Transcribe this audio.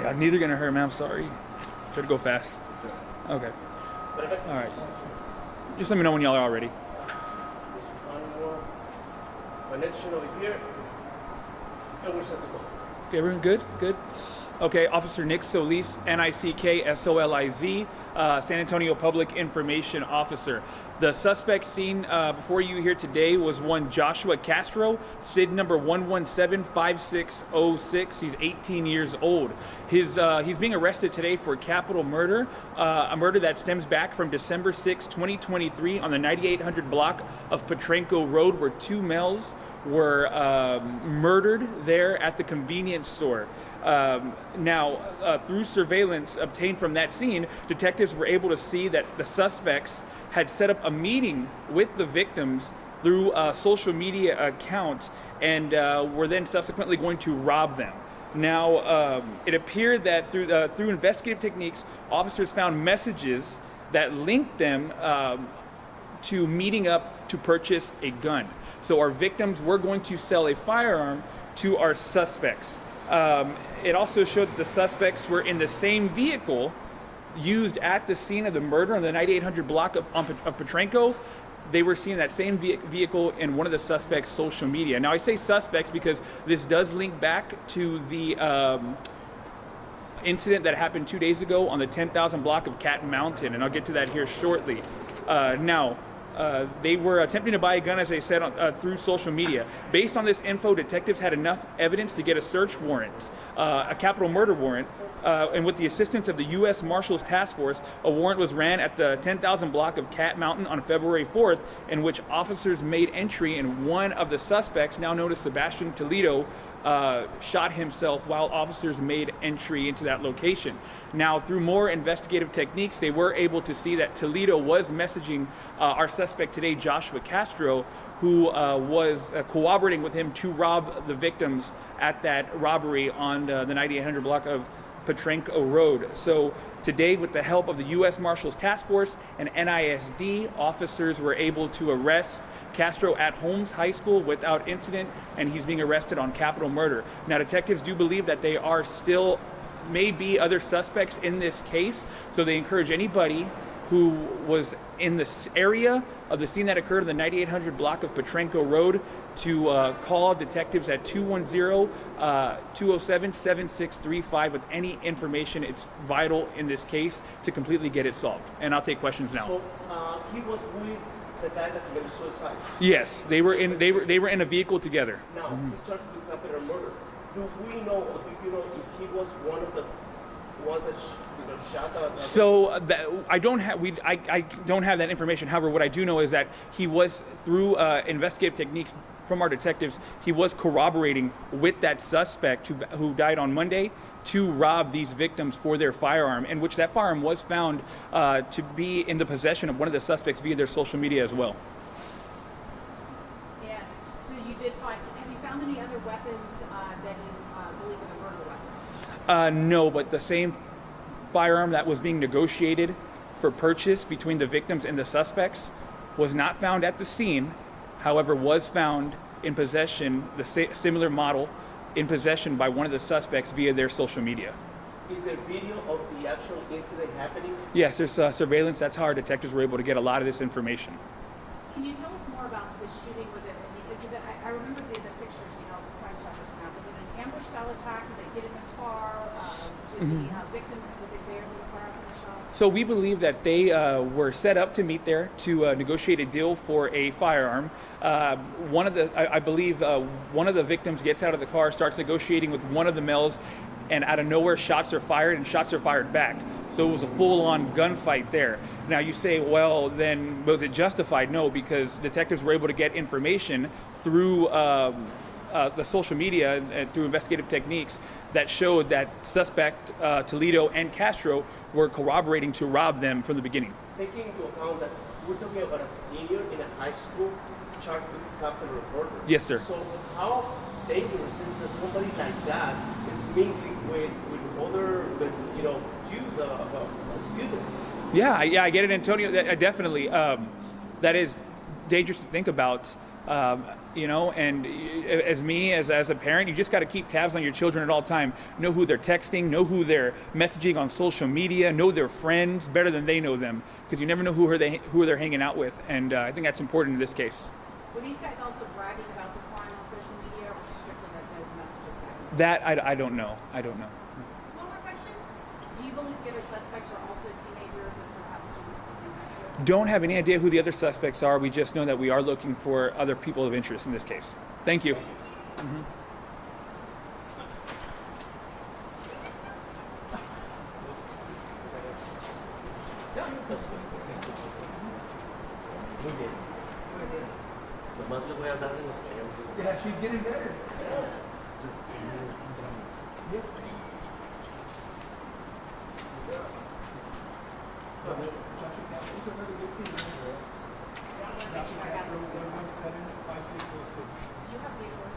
God, knees are gonna hurt, man. I'm sorry. Try to go fast. Okay. All right. Just let me know when y'all are all ready. Just one more connection over here, and we're set to go. Okay, everyone good? Good. Okay, Officer Nick Solis, Nicksoliz, San Antonio Public Information Officer. The suspect seen before you here today was one Joshua Castro, SID number 1175606. He's 18 years old. He's being arrested today for capital murder, a murder that stems back from December 6, 2023 on the 9800 block of Petrenko Road, where two males were murdered there at the convenience store. Through surveillance obtained from that scene, detectives were able to see that the suspects had set up a meeting with the victims through a social media account and were then subsequently going to rob them. Now, it appeared that through investigative techniques, officers found messages that linked them to meeting up to purchase a gun. So our victims were going to sell a firearm to our suspects. It also showed that the suspects were in the same vehicle used at the scene of the murder on the 9800 block of Petrenko. They were seeing that same vehicle in one of the suspects' social media. Now, I say suspects because this does link back to the incident that happened 2 days ago on the 10,000 block of Cat Mountain, and I'll get to that here shortly. They were attempting to buy a gun, as I said, through social media. Based on this info, detectives had enough evidence to get a search warrant, a capital murder warrant, and with the assistance of the U.S. Marshals Task Force, a warrant was ran at the 10,000 block of Cat Mountain on February 4th, in which officers made entry and one of the suspects, now known as Sebastian Toledo, shot himself while officers made entry into that location. Now, through more investigative techniques, they were able to see that Toledo was messaging our suspect today, Joshua Castro, who was cooperating with him to rob the victims at that robbery on the 9800 block of Petrenko Road. So today, with the help of the U.S. Marshals Task Force and NISD, officers were able to arrest Castro at Holmes High School without incident, and he's being arrested on capital murder. Now, detectives do believe that they are still, may be other suspects in this case, so they encourage anybody who was in this area of the scene that occurred in the 9800 block of Petrenko Road to call detectives at 210-207-7635 with any information. It's vital in this case to completely get it solved. And I'll take questions now. So he was with the guy that committed suicide. Yes, they were in a vehicle together. Now he's charged with capital murder. Do we know, or do you know, if he was one of the ones that shot the? So I don't have that information. However, what I do know is that he was, through investigative techniques from our detectives, he was corroborating with that suspect who died on Monday to rob these victims for their firearm, in which that firearm was found to be in the possession of one of the suspects via their social media as well. Yeah, so you did find, have you found any other weapons that you believe are murder weapons? No, but the same firearm that was being negotiated for purchase between the victims and the suspects was not found at the scene, however, was found in possession, the similar model, in possession by one of the suspects via their social media. Is there video of the actual incident happening? Yes, there's surveillance. That's how our detectives were able to get a lot of this information. Can you tell us more about the shooting? Was it, because I remember the pictures, you know, Crime Stoppers now. Was it an ambush style attack? Did they get in the car? Did the victim, was it there when the firearm was shot? So we believe that they were set up to meet there to negotiate a deal for a firearm. I believe one of the victims gets out of the car, starts negotiating with one of the males, and out of nowhere shots are fired, and shots are fired back. So it was a full-on gunfight there. Now you say, well, then was it justified? No, because detectives were able to get information through the social media and through investigative techniques that showed that suspect Toledo and Castro were corroborating to rob them from the beginning. Taking into account that we're talking about a senior in a high school charged with capital murder. Yes, sir. So how dangerous is that somebody like that is mingling with other, you know, the students? Yeah, I get it, Antonio. Definitely. That is dangerous to think about. you know, and as me, as a parent, you just got to keep tabs on your children at all time. Know who they're texting, know who they're messaging on social media, know their friends better than they know them, because you never know who they're hanging out with, and I think that's important in this case. Were these guys also bragging about the crime on social media, or strictly that those messages back? That I don't know. I don't know. One more question. Do you believe the other suspects are also teenagers and perhaps students of the same high school? Don't have any idea who the other suspects are. We just know that we are looking for other people of interest in this case. Thank you. Muy bien. Nomás le voy a dar en español. Yeah, she's getting better. Do you have date of birth?